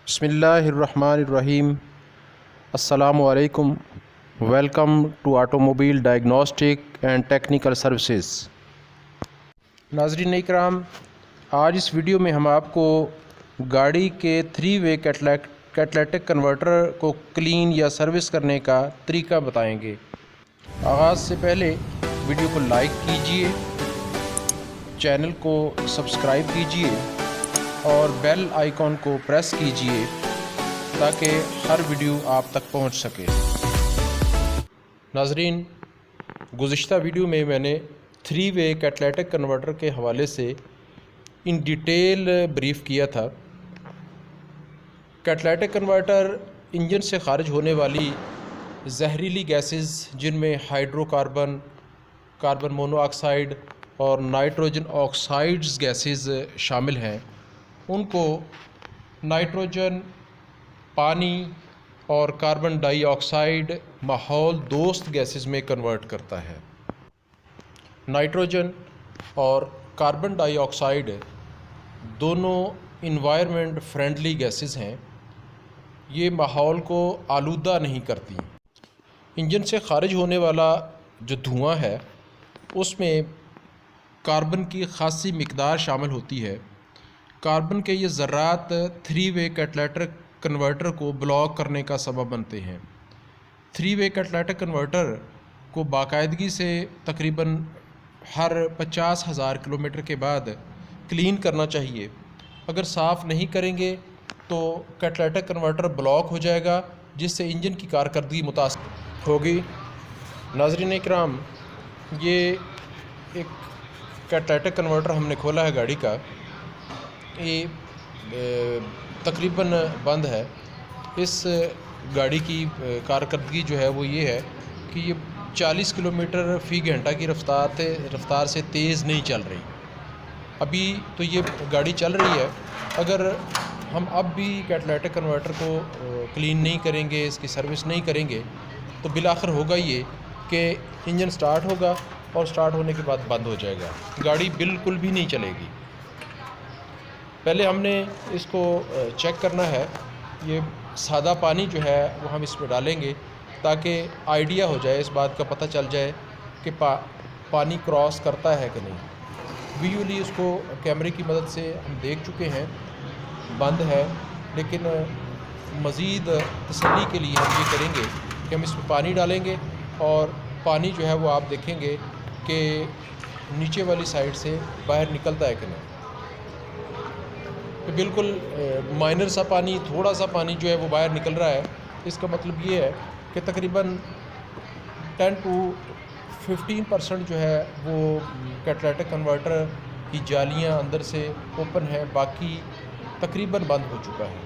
बिस्मिल्लाहिर्रहमानिर्रहीम। अस्सलामुअलैकुम। Welcome to automobile diagnostic and technical services. नाज़रीन इकराम, आज इस वीडियो में हम आपको गाड़ी के 3 वे कैटलिटिक कन्वर्टर को क्लीन या सर्विस करने का तरीका बताएंगे। आगाज़ से पहले वीडियो को लाइक कीजिए, चैनल को सब्सक्राइब कीजिए और बेल आइकॉन को प्रेस कीजिए ताकि हर वीडियो आप तक पहुंच सके। नाजरीन, गुज़िश्ता वीडियो में मैंने 3 वे कैटलिटिक कन्वर्टर के हवाले से इन डिटेल ब्रीफ़ किया था। कैटलिटिक कन्वर्टर इंजन से ख़ारिज होने वाली जहरीली गैसेस जिनमें हाइड्रोकार्बन, कार्बन मोनोऑक्साइड और नाइट्रोजन ऑक्साइड्स गैसेस शामिल हैं, उनको नाइट्रोजन, पानी और कार्बन डाइऑक्साइड माहौल दोस्त गैसेस में कन्वर्ट करता है। नाइट्रोजन और कार्बन डाइऑक्साइड दोनों इन्वायरमेंट फ्रेंडली गैसेस हैं। ये माहौल को आलूदा नहीं करती। इंजन से ख़ारिज होने वाला जो धुआं है उसमें कार्बन की ख़ासी मिकदार शामिल होती है। कार्बन के ये ज़र्रात 3 वे कैटलिटिक कन्वर्टर को ब्लॉक करने का सबब बनते हैं। 3 वे कैटलिटिक कन्वर्टर को बाकायदगी से तकरीबन हर 50,000 किलोमीटर के बाद क्लीन करना चाहिए। अगर साफ़ नहीं करेंगे तो कैटलिटिक कन्वर्टर ब्लॉक हो जाएगा, जिससे इंजन की कारकर्दगी मुतासर होगी। नाज़रीन इकराम, ये एक कैटलिटिक कन्वर्टर हमने खोला है गाड़ी का। ये तकरीबन बंद है। इस गाड़ी की कारकर्दगी जो है वो ये है कि ये 40 किलोमीटर फ़ी घंटा की रफ़्तार से तेज़ नहीं चल रही। अभी तो ये गाड़ी चल रही है। अगर हम अब भी कैटलिटिक कन्वर्टर को क्लीन नहीं करेंगे, इसकी सर्विस नहीं करेंगे, तो बिलाखिर होगा ये कि इंजन स्टार्ट होगा और स्टार्ट होने के बाद बंद हो जाएगा, गाड़ी बिल्कुल भी नहीं चलेगी। पहले हमने इसको चेक करना है। ये सादा पानी जो है वो हम इसमें डालेंगे ताकि आइडिया हो जाए, इस बात का पता चल जाए कि पानी क्रॉस करता है कि नहीं। विजुअली उसको कैमरे की मदद से हम देख चुके हैं, बंद है। लेकिन मज़ीद तसल्ली के लिए हम ये करेंगे कि हम इसमें पानी डालेंगे और पानी जो है वो आप देखेंगे कि नीचे वाली साइड से बाहर निकलता है कि नहीं। तो बिल्कुल माइनर सा पानी, थोड़ा सा पानी जो है वो बाहर निकल रहा है। इसका मतलब ये है कि तकरीबन 10 to 15% जो है वो कैटलिटिक कन्वर्टर की जालियाँ अंदर से ओपन है, बाकी तकरीबन बंद हो चुका है।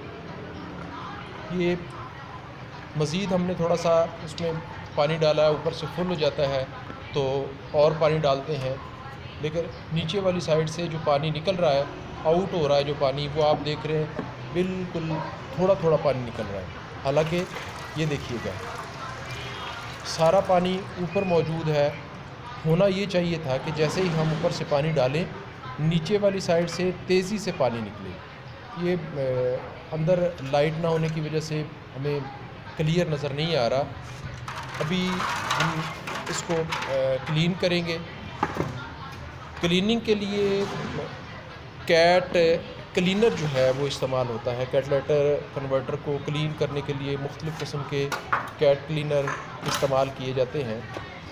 ये मज़ीद हमने थोड़ा सा इसमें पानी डाला है, ऊपर से फुल हो जाता है तो और पानी डालते हैं। लेकिन नीचे वाली साइड से जो पानी निकल रहा है, आउट हो रहा है जो पानी, वो आप देख रहे हैं बिल्कुल थोड़ा थोड़ा पानी निकल रहा है। हालांकि ये देखिएगा सारा पानी ऊपर मौजूद है। होना ये चाहिए था कि जैसे ही हम ऊपर से पानी डालें, नीचे वाली साइड से तेज़ी से पानी निकले। ये अंदर लाइट ना होने की वजह से हमें क्लियर नज़र नहीं आ रहा। अभी हम इसको क्लीन करेंगे। क्लीनिंग के लिए कैट क्लीनर जो है वो इस्तेमाल होता है। कैटलिटिक कन्वर्टर को क्लीन करने के लिए मुख्तलिफ़ किस्म के कैट क्लीनर इस्तेमाल किए जाते हैं।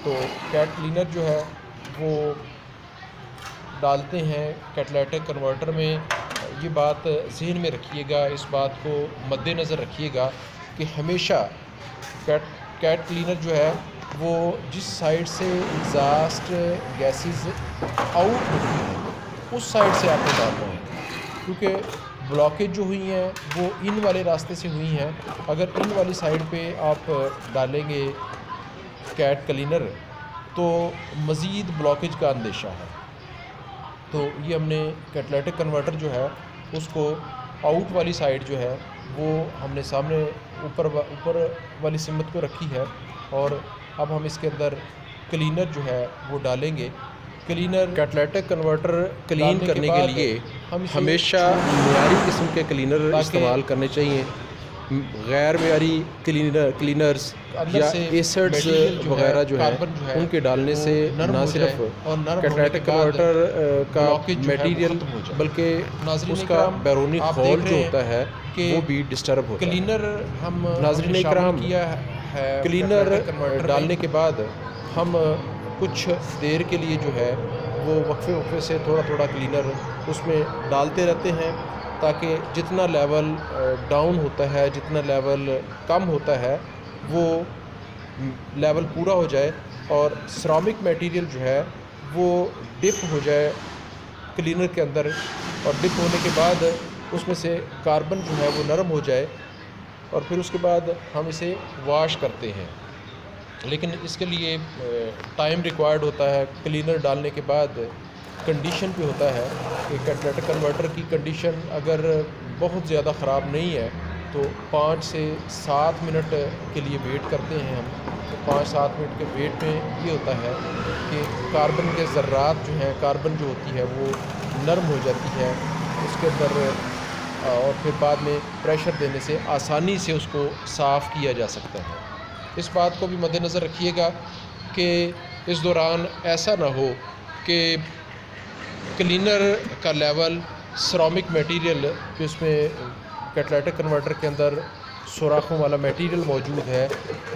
तो कैट क्लीनर जो है वो डालते हैं कैटलिटिक कन्वर्टर में। ये बात ज़हन में रखिएगा, इस बात को मद्देनज़र रखिएगा कि हमेशा कैट क्लीनर जो है वो जिस साइड से एग्ज़ॉस्ट गैसेस आउट होती हैं उस साइड से आपको डालना है, क्योंकि ब्लॉकेज जो हुई हैं वो इन वाले रास्ते से हुई हैं। अगर इन वाली साइड पे आप डालेंगे कैट क्लीनर तो मज़ीद ब्लॉकेज का अंदेशा है। तो ये हमने कैटलिटिक कन्वर्टर जो है उसको आउट वाली साइड जो है वो हमने सामने ऊपर वाली सिमत को रखी है और अब हम इसके अंदर क्लीनर जो है वो डालेंगे। क्लीनर कैटलिटिक कन्वर्टर क्लीन करने के लिए हम हमेशा मयारी किस्म के क्लीनर इस्तेमाल करने चाहिए। गैर मयारी क्लीनर्स या एसिड्स वगैरह जो है उनके डालने से ना सिर्फ कैटलाइटिक कन्वर्टर का मटेरियल बल्कि उसका बैरूनी खौल जो होता है वो भी डिस्टर्ब होता है। क्लीनर हम नाज़रीन इकराम, किया है क्लीनर डालने के बाद हम कुछ देर के लिए जो है वो वक्फे से थोड़ा थोड़ा क्लीनर उसमें डालते रहते हैं, ताकि जितना लेवल डाउन होता है, जितना लेवल कम होता है, वो लेवल पूरा हो जाए और सिरामिक मटेरियल जो है वो डिप हो जाए क्लीनर के अंदर, और डिप होने के बाद उसमें से कार्बन जो है वो नरम हो जाए, और फिर उसके बाद हम इसे वॉश करते हैं। लेकिन इसके लिए टाइम रिक्वायर्ड होता है। क्लीनर डालने के बाद कंडीशन भी होता है कि कैटलाइटिक कन्वर्टर की कंडीशन अगर बहुत ज़्यादा ख़राब नहीं है तो 5 से 7 मिनट के लिए वेट करते हैं हम। तो 5-7 मिनट के वेट में ये होता है कि कार्बन के ज़र्रात जो हैं, कार्बन जो होती है वो नरम हो जाती है उसके अंदर, और फिर बाद में प्रेशर देने से आसानी से उसको साफ़ किया जा सकता है। इस बात को भी मद्देनज़र रखिएगा कि इस दौरान ऐसा ना हो कि क्लीनर का लेवल सिरामिक मटेरियल जो इसमें कैटलाइटिक कन्वर्टर के अंदर सुराखों वाला मटेरियल मौजूद है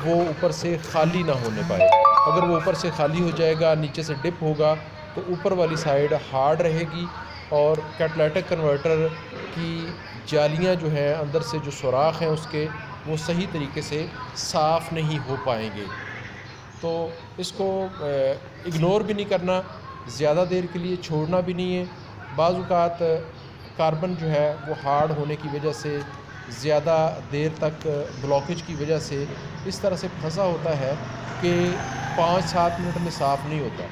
वो ऊपर से खाली ना होने पाए। अगर वो ऊपर से खाली हो जाएगा, नीचे से डिप होगा, तो ऊपर वाली साइड हार्ड रहेगी और कैटलाइटिक कन्वर्टर की जालियाँ जो हैं, अंदर से जो सुराख हैं उसके, वो सही तरीके से साफ़ नहीं हो पाएंगे। तो इसको इग्नोर भी नहीं करना, ज़्यादा देर के लिए छोड़ना भी नहीं है। बाज़ औक़ात कार्बन जो है वो हार्ड होने की वजह से, ज़्यादा देर तक ब्लॉकेज की वजह से इस तरह से फंसा होता है कि 5-7 मिनट में साफ़ नहीं होता।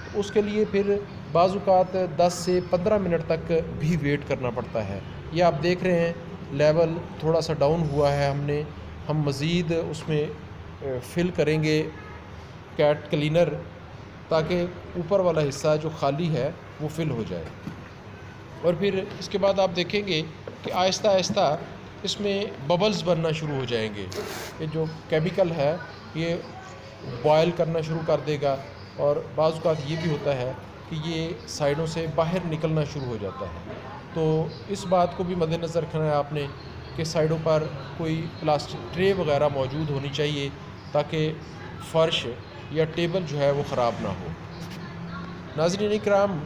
तो उसके लिए फिर बाज़ औक़ात 10 से 15 मिनट तक भी वेट करना पड़ता है। ये आप देख रहे हैं लेवल थोड़ा सा डाउन हुआ है, हम मज़ीद उसमें फिल करेंगे कैट क्लीनर, ताकि ऊपर वाला हिस्सा जो खाली है वो फिल हो जाए। और फिर इसके बाद आप देखेंगे कि आहिस्ता आहिस्ता इसमें बबल्स बनना शुरू हो जाएंगे। ये जो केमिकल है ये बॉयल करना शुरू कर देगा, और बाज़ औक़ात ये भी होता है कि ये साइडों से बाहर निकलना शुरू हो जाता है। तो इस बात को भी मद्देनज़र रखना है आपने कि साइडों पर कोई प्लास्टिक ट्रे वगैरह मौजूद होनी चाहिए, ताकि फ़र्श या टेबल जो है वो ख़राब ना हो। नाज़रीन इकराम,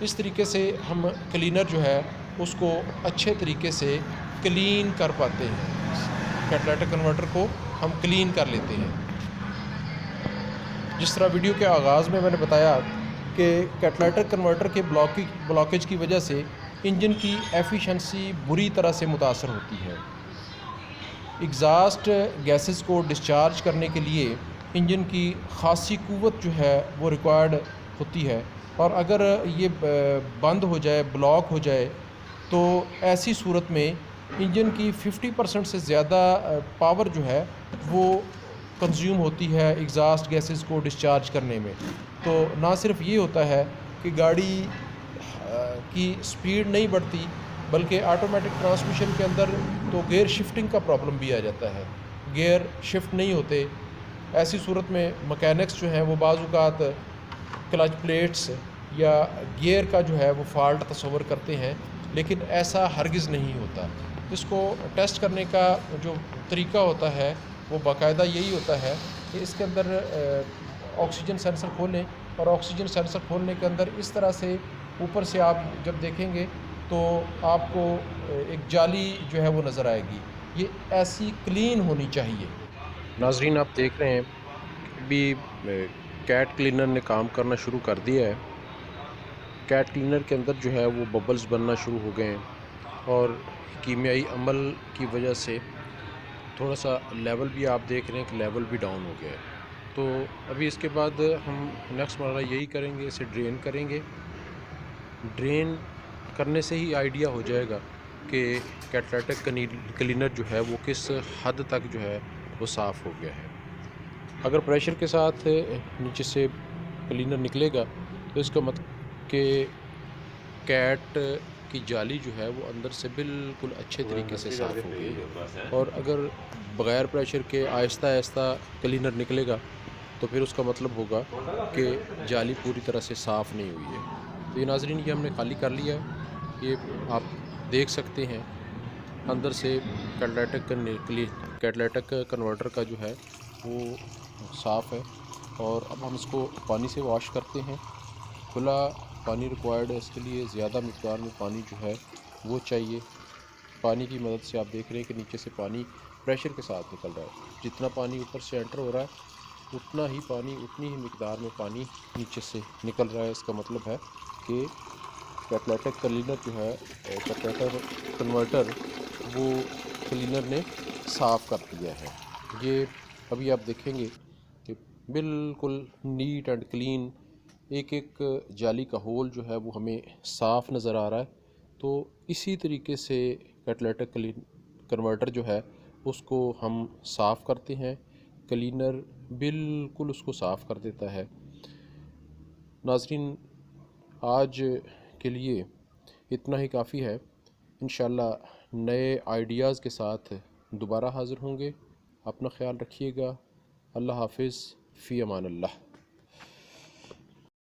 इस तरीके से हम क्लीनर जो है उसको अच्छे तरीके से क्लीन कर पाते हैं। कैटलाइटिक कन्वर्टर को हम क्लीन कर लेते हैं। जिस तरह वीडियो के आगाज़ में मैंने बताया कि कैटलाइटिक कन्वर्टर के ब्लॉकेज की वजह से इंजन की एफिशिएंसी बुरी तरह से मुतासर होती है। एग्ज़ास्ट गैसेस को डिस्चार्ज करने के लिए इंजन की ख़ासी क़ुव्वत जो है वो रिक्वायर्ड होती है, और अगर ये बंद हो जाए, ब्लॉक हो जाए, तो ऐसी सूरत में इंजन की 50% से ज़्यादा पावर जो है वो कंज्यूम होती है एग्ज़ास्ट गैसेस को डिस्चार्ज करने में। तो ना सिर्फ ये होता है कि गाड़ी की स्पीड नहीं बढ़ती, बल्कि ऑटोमेटिक ट्रांसमिशन के अंदर तो गियर शिफ्टिंग का प्रॉब्लम भी आ जाता है। गियर शिफ्ट नहीं होते। ऐसी सूरत में मैकेनिक्स जो हैं वो बाज़ औक़ात क्लच प्लेट्स या गियर का जो है वो फ़ाल्ट तस्वर करते हैं, लेकिन ऐसा हरगिज़ नहीं होता। इसको टेस्ट करने का जो तरीका होता है वो बाकायदा यही होता है कि इसके अंदर ऑक्सीजन सेंसर खोलें, और ऑक्सीजन सेंसर खोलने के अंदर इस तरह से ऊपर से आप जब देखेंगे तो आपको एक जाली जो है वो नज़र आएगी। ये ऐसी क्लीन होनी चाहिए। नाज़रीन, आप देख रहे हैं अभी कैट क्लीनर ने काम करना शुरू कर दिया है। कैट क्लीनर के अंदर जो है वो बबल्स बनना शुरू हो गए हैं, और कीमियाई अमल की वजह से थोड़ा सा लेवल भी आप देख रहे हैं कि लेवल भी डाउन हो गया है। तो अभी इसके बाद हम नेक्स्ट मरला यही करेंगे, इसे ड्रेन करेंगे। ड्रेन करने से ही आइडिया हो जाएगा कि कैटलाइटिक क्लीनर जो है वो किस हद तक जो है वो साफ़ हो गया है। अगर प्रेशर के साथ नीचे से क्लीनर निकलेगा तो इसका मतलब कि कैट कि जाली जो है वो अंदर से बिल्कुल अच्छे तरीके से साफ़ हो गई है। और अगर बग़ैर प्रेशर के आहिस्ता आहिस्ता क्लीनर निकलेगा तो फिर उसका मतलब होगा कि जाली पूरी तरह से साफ़ नहीं हुई है। तो ये नाज़रीन, ये हमने खाली कर लिया है। ये आप देख सकते हैं अंदर से कैटलाइटिक कन्वर्टर का जो है वो साफ़ है। और अब हम इसको पानी से वॉश करते हैं। खुला पानी रिक्वायर्ड है, इसके लिए ज़्यादा मिक़दार में पानी जो है वो चाहिए। पानी की मदद से आप देख रहे हैं कि नीचे से पानी प्रेशर के साथ निकल रहा है। जितना पानी ऊपर से एंटर हो रहा है उतना ही पानी, उतनी ही मिक़दार में पानी नीचे से निकल रहा है। इसका मतलब है कि कैटलाइटिक क्लीनर जो है, कैटलाइटिक कन्वर्टर, वो क्लीनर ने साफ़ कर दिया है। ये अभी आप देखेंगे कि बिल्कुल नीट एंड क्लीन एक एक जाली का होल जो है वो हमें साफ़ नज़र आ रहा है। तो इसी तरीके से कैटलाइटिक कन्वर्टर जो है उसको हम साफ़ करते हैं। क्लीनर बिल्कुल उसको साफ़ कर देता है। नाज़रीन, आज के लिए इतना ही काफ़ी है। इंशाल्लाह नए आइडियाज़ के साथ दोबारा हाज़िर होंगे। अपना ख्याल रखिएगा। अल्लाह हाफ़िज़, फ़ी अमान अल्लाह।